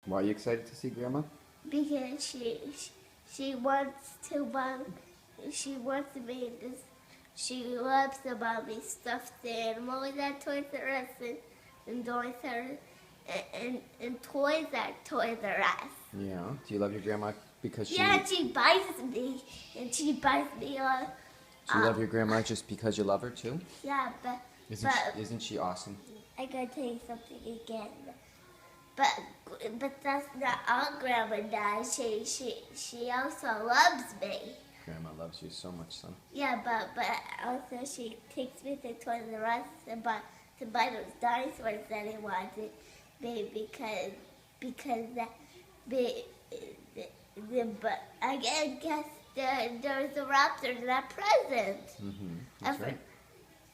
Why are you excited to see Grandma? Because she wants to buy, she wants to be this, she loves to buy me stuffed animals at Toys R Us and Toys R and toys at Toys R Us. Yeah. Do you love your grandma because she... Yeah, she buys me, and she buys me a. Do you love your grandma just because you love her too? Yeah, but Isn't she awesome? I gotta tell you something again. But that's not all Grandma does. She also loves me. Grandma loves you so much, son. Yeah, but also she takes me to Toys R Us to buy those dinosaurs that I wanted, because but I guess there's a raptor that present. Mm-hmm. That's right.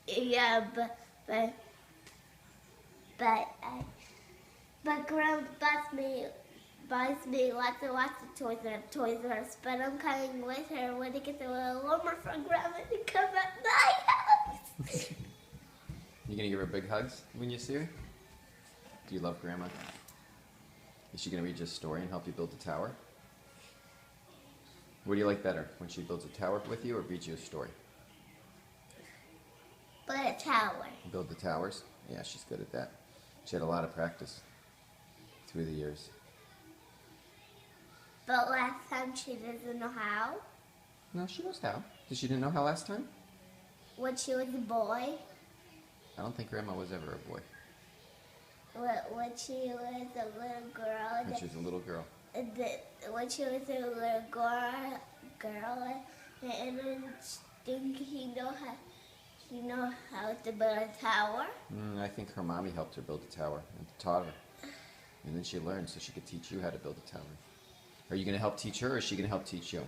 Yeah, but Grandma buys me lots and lots of toys at Toys R Us, but I'm coming with her when I get a little warmer for Grandma to come at my house. You gonna give her big hugs when you see her? Do you love Grandma? Is she gonna read you a story and help you build a tower? What do you like better, when she builds a tower with you or reads you a story? But a tower. Build the towers? Yeah, she's good at that. She had a lot of practice through the years. But last time she doesn't know how. No, she knows how. Did she didn't know how last time? When she was a boy. I don't think Grandma was ever a boy. When she was a little girl. When she was a little girl. When she was a little girl, and then she know how to build a tower. I think her mommy helped her build a tower and taught her. And then she learned so she could teach you how to build a tower. Are you going to help teach her or is she going to help teach you?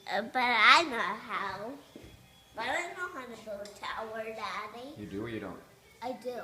But I know how. But I don't know how to build a tower, Daddy. You do or you don't? I do.